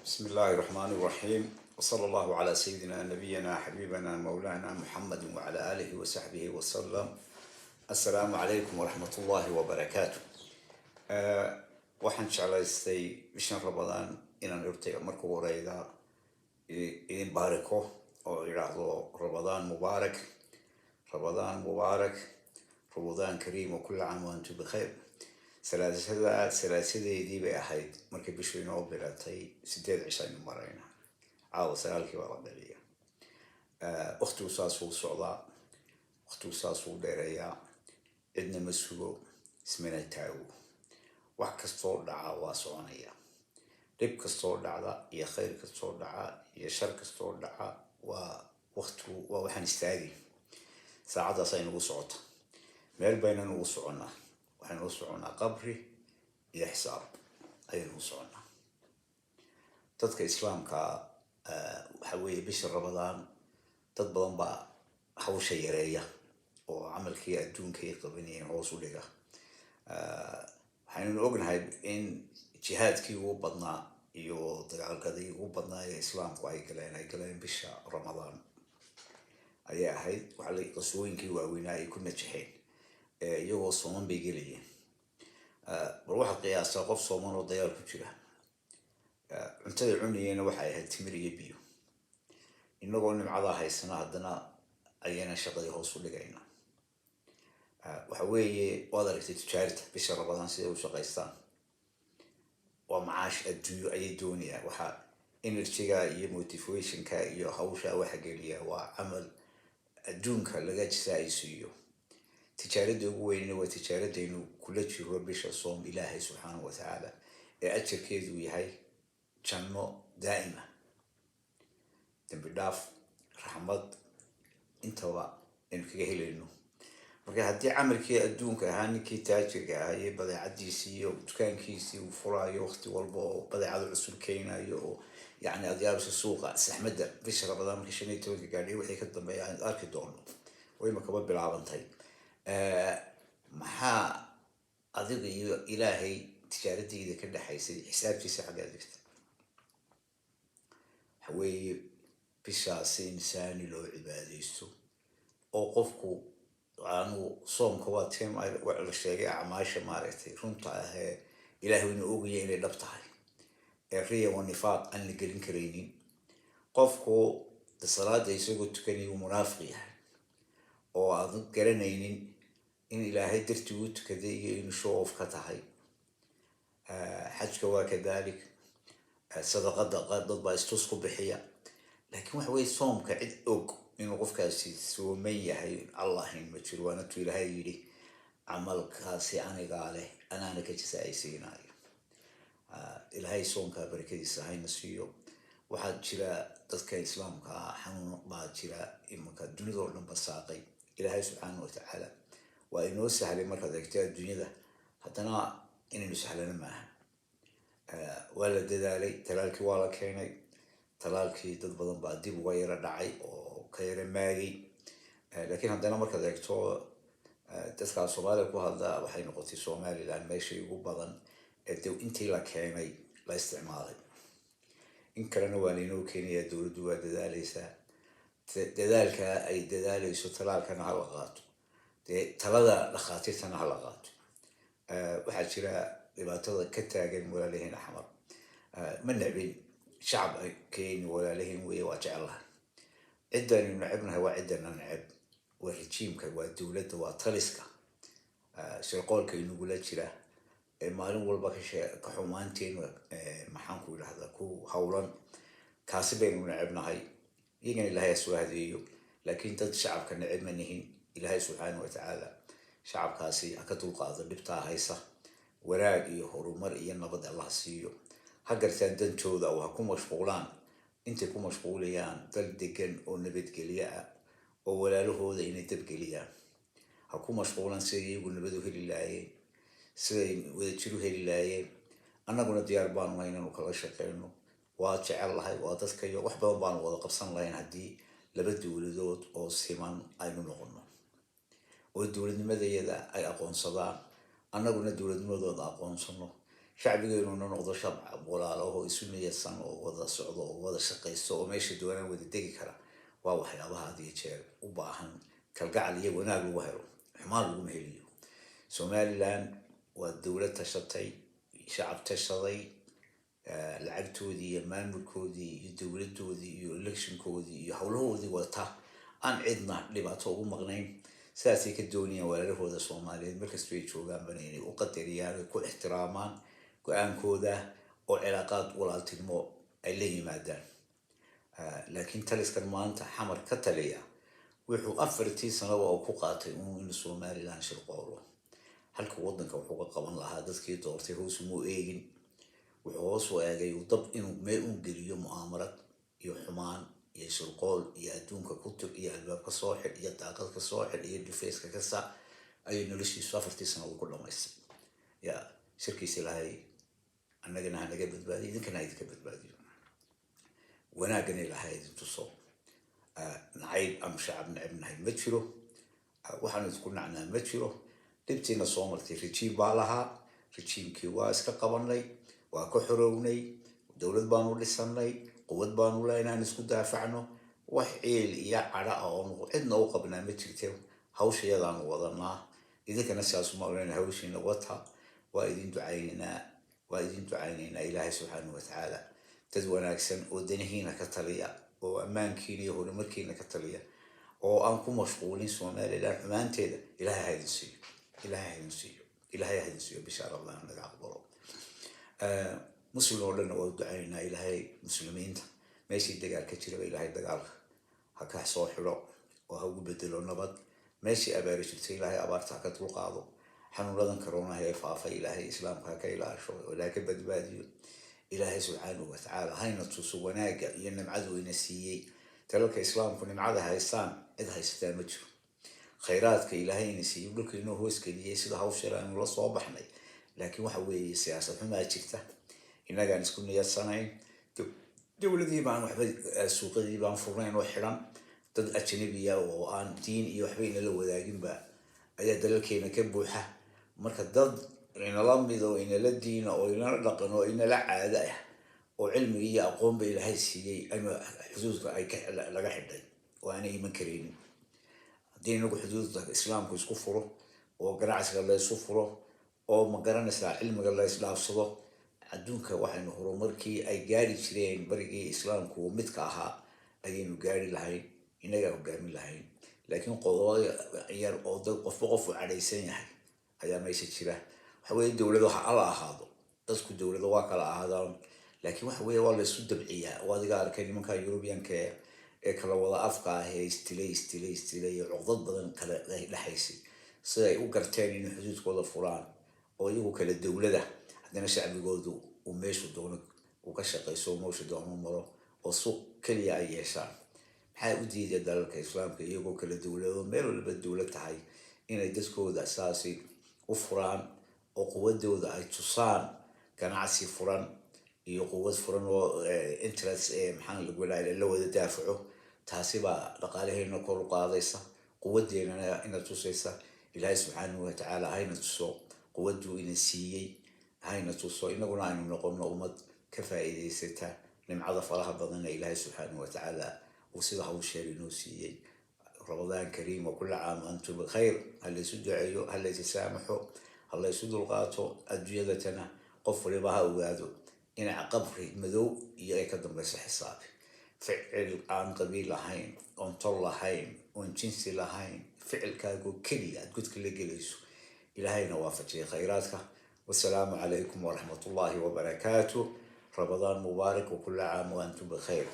بسم الله الرحمن الرحيم وصلى الله على سيدنا نبينا حبيبنا مولانا محمد وعلى آله وصحبه وسلم. السلام عليكم ورحمة الله وبركاته. waxaan jeclaystay bishan Ramadaan inaan hortay marka horeyda idin baariko oo yiraahdo Ramadaan mubaarak, Ramadaan mubaarak, Ramadaan kariim wa kullu aam wa antum bikhair. salaasadeedii bay ahayd markii bishu inoo bilatay 8 cisho aynu marayna caawa sagaalkii baa la dhaliya. waqtigu saas uu socdaa, waqtigu saas uu dheereeyaa, cidna ma sugo, ismana taago. wax kastoo dhaca waa soconaya, dhib kastoo dhacda iyo khayr kastoo dhaca iyo shar kastoo dhaca waa waqtigu waa waxaan istaagi. saacadaas ay nagu socota, meel baynan ugu soconnaa, waxaynu u soconaa qabri iyo xisaab ayaynu u soconaa. dadka islaamka waxa weeye bisha Ramadaan dad badan baa hawsha yareeya oo camalkii adduunka ay qabanayeen hoos u dhiga. waxaynu ognahay in jihaadkii ugu badnaa iyo dagaalkadii ugu badnaa ee islaamku ay galeen bisha Ramadaan ayay ahayd. qasooyinkii waaweynaa ay ku najexeen iyagoo sooman bay gelayeen. bal waxaad qiyaasaa qof sooman oo dagaal ku jira, cuntada cunayeenna waxay ahayd timir iyo biyo. inagoo nimcada haysana haddana ayayna shaqadii hoos u dhigayna. waxa weeye waad aragtay tijaarta bisha Ramadaan siday u shaqaystaan. waa macaash adduunyo ayay doonayaan. waxa energy-ga iyo motivation-ka iyo hawsha waxa geliya waa camal adduunka laga jisaaysiiyo. tijaarada ugu weyn waa tijaaradaynu kula jiro bisha soom Ilaahay subxaanahu wa ta'ala ee ajarkeedu yahay janno daa'ima, dambi dhaaf, raxmad intaba aynu kaga helayno. marka haddii camalkii adduunka ahaa ninkii taajirka ahaa iyo badeecadiisii iyo dukaankiisii uu furaayo waqti walba oo badeecada cusub keenayo oo yacni adyaabisha suuqa saxmadda bisha Ramadaan markii 15 gaadhay wixii ka dambeeya aan arki doono way makaba bilaabantay. maxaa adiga iyo Ilaahay tijaaradayda ka dhaxaysay xisaabtiisa xagga dhigta? waxa weeye bishaasi insaani loo cibaadaysto oo qofku aanu soomka waa teem la sheegay acmaasha maaragtay runta ah ee Ilaahay inuu ogyahay inay dhab tahay ee riya wa nifaaq aan la gelin karaynin. qofku salaada isagoo tukanayo munaafiq yahay oo aan garanaynin in Ilaahay dartii uu tukaday iyo inuu show off ka tahay. xajka waa kadalik, sadaqada dad baa istus ku bixiya. laakiin waxa weeye soomka cid og inuu qofkaasi sooman yahay allahin ma jiro. waana tu Ilaahay yidhi camalkaasi anigaa leh anaana ka jisaaysiinayo. Ilaahay soomka barakadiisa hayna siiyo. waxaa jira dadka islaamka xanuun baa jira imanka dunida oo dhan basaaqay. Ilaahay subxaanahu wa ta'ala waa inoo sahlay markaad eegto adduunyada, haddana inaynu sahlana maaha. waa la dadaalay, talaalkii waa la keenay. talaalkii dad badan baa dib uga yara dhacay oo ka yara maagay. laakiin haddana markaad eegto dadka Soomaaliya ku hadla waxay noqotay Somaliland meeshii ugu badan ee intii la keenay la isticmaalay. in kalena waa laynoo keenayaa, dowladdu waa dadaalaysaa. dadaalka ay dadaalayso talaalkana ha la qaato, dee talada dhakhaatiirtana ha la qaato. waxaa jira dhibaatada ka taagan walaalihiin axmar. ma necbin shacab keeni walaalihiin weeye, waa jecelahay. ciddaynu necebnahay waa ciddana neceb, waa rejiimka, waa dowladda, waa taliska shirqoolka inagula jira ee maalin walba ka xumaanteenu maxaan ku idhahdaa ku howlan. kaasi baynu necebnahay. iyagana Ilaahay ha soo hadeeyo. laakiin dad shacabka neceb ma nihin. Ilaahay subxaanahu wa ta'ala shacabkaasi ha ka dulqaado dhibtaa haysa. wanaag iyo horumar iyo nabad Allah siiyo. ha gartaan dantooda oo ha ku mashquulaan intay ku mashquulayaan dal degan oo nabadgelyo ah oo walaalahooda inay dabgeliyaan. ha ku mashquulaan siday iyagu nabad u heli lahaayeen, siday wadajir u heli lahaayeen. annaguna diyaar baanu nahay inaanu kala shaqeyno. waa jecel lahay, waa dadka iyo wax badan baanu wada qabsan lahayn haddii laba dowladood oo siman aynu noqono oo dowladnimadayada ay aqoonsadaan, annaguna dowladnimadooda aqoonsano. shacbigeennuna noqdo shacab walaalo oo isu niyadsan oo wada socdo oo wada shaqaysto oo meesha doonaan wada degi kara. waa waxyaabaha had iyo jeer u baahan kalgacal iyo wanaag lagu helo, xumaan laguma heliyo. Somaliland waa dowlad tashatay, shacab tashaday, lacagtoodii iyo maamulkoodii iyo dowladoodii iyo electionkoodii iyo howlahoodii wata, aan cidna dhibaato ugu maqnayn. sidaasay ka doonayaan walaalahooda Soomaaliyeed markastoo ay joogaanba inay u qadariyaan oo ku ixtiraamaan go-aankooda oo cilaaqaad walaaltinimo ay la yimaadaan. laakiin taliskan maanta xamar ka taliya wuxuu 4 sano oo ku qaatay in Somaliland shirqoolo, halka waddanka wuxuu ka qaban lahaa dadkii doortay hoos uma eegin. wuxuu hoos u eegay dab inuu meel u geliyo mu'aamarad iyo xumaan iyo shirqool iyo adduunka ku tug iyo albaabka soo xidh iyo daaqad ka soo xidh iyo dhifayska ka saa ayuu noloshiisu 4 sano ku dhamaystay. shirkiisa ilaahay annagana ha naga badbaadiyo, idinkana ha idinka badbaadiyo. wanaagana ilaahay idin tuso. nacayb ama shacab necebnahay ma jiro, waxaan isku nacnaa ma jiro. dhibtiina soo martay rajiim baa lahaa, rajiimkii waa iska qabanay, waa ka xorownay, dowlad baanu dhisannay, quwad baanu leh inaan isku daafacno. wax ciil iyo cadha ah oo cidna u qabnaa ma jirte, hawshayadaanu wadanaa. idinkana sidaas uma odhan hawshiina wata. waa idin ducaynaynaa ilaahay subxaanahu watacaala dad wanaagsan oo danihiina ka taliya, oo ammaankiina iyo horumarkiina ka taliya, oo aan ku mashquulin Somaliland xumaanteeda. ilaahay ha idin siiyo, ilaahay ha idin siiyo bisha Ramadaan naga aqbalo. muslim oo dhan waa ducaynaa ilaahay muslimiinta meeshii dagaal ka jiraba ilaahay dagaalka ha ka soo xidho oo ha ugu bedelo nabad. meeshii abaari jirtay ilaahay abaarta ha ka dulqaado. xanuunadan corona ee faafa ilaahay islaamka ha ka ilaasho oo ilaahay ka badbaadiyo. ilaahay subxaanahu watacaala hayna tuso wanaaga iyo nimcadu ina siiyey. dalalka islaamku nimcada haystaan cid haysataa ma jiro. khayraadka ilaahay ina siiyey dhulka inoo hoos geliyey sida hawsheeda aynu la soo baxnay. laakiin waxa weeye siyaasad xumaa jirta, innagaan isku niyadsanayn. dowladii baan waxba suuqadii baan furnayn oo xidhan. dad ajnabiya oo aan diin iyo waxba inala wadaaginba ayaa dalalkeena ka buuxa. marka dad inala mid oo inala diina oo inala dhaqan oo inala caada ah oo cilmiga iyo aqoonba ilaahay siiyey ama xuduudka laga xidhay oo aanay iman karaynin. haddii inagu xuduudda islaamku isku furo oo ganacsiga la isu furo oo ma garanaysaa cilmiga la isdhaafsado, adduunka waxaynu horumarkii ay gaari jireen barigii islaamku midka ahaa ayaynu gaari lahayn, inagaa hogaamin lahayn. laakiin qodobo yar oo dad qofba qof u cadhaysan yahay ayaa meesha jira. waxa weeye dowlado ha ala ahaado, dadku dowlado waa kala ahaadaan, laakiin waxa weeye waa la isu dabciyaa. oo adiga arkay nimanka Europeanka ee kala wada afka ah ee istilay iyo cuqdad badan kala dhexaysay, sida ay u garteen inay xuduudkooda furaan oo iyagu kala dowlada, haddana shacbigoodu uu meeshu doono uu ka shaqayso, meeshu doono maro oo suuq keliya ay yeeshaan. maxaa u diiday dalalka islaamka iyagoo kala dowlado meel walba dowlad tahay inay dadkooda saasi u furaan oo quwadooda ay tusaan? ganacsi furan iyo quwad furan oo interest maxaan lagu leeyahay la wada daafaco. taasi baa dhaqaalaheena kor u qaadaysa, quwadeena ina tusaysa. ilaahay subxaanahu watacaala hayna tuso quwaduu ina siiyey, hayna tuso inaguna aynu noqono ummad ka faa'iidaysata nimcada faraha badan ee ilaahay subxaanahu watacaala uu sida hawsheeda inoo siiyey. رمضان كريم وكل عام وأنتم بخير. هل يسدعيو هل يتسامحوا هل يسدوا القاتو أدويتنا قفل بها وقادو إن عقبري مذو يأكدن بس حسابي. فعل عن قبيل هين أنطر لهين ونجنس لهين فعل كاجو كلي أتقول كل جلسوا إلى هاي نوافج خيراتك. والسلام عليكم ورحمة الله وبركاته. رمضان مبارك وكل عام وأنتم بخير.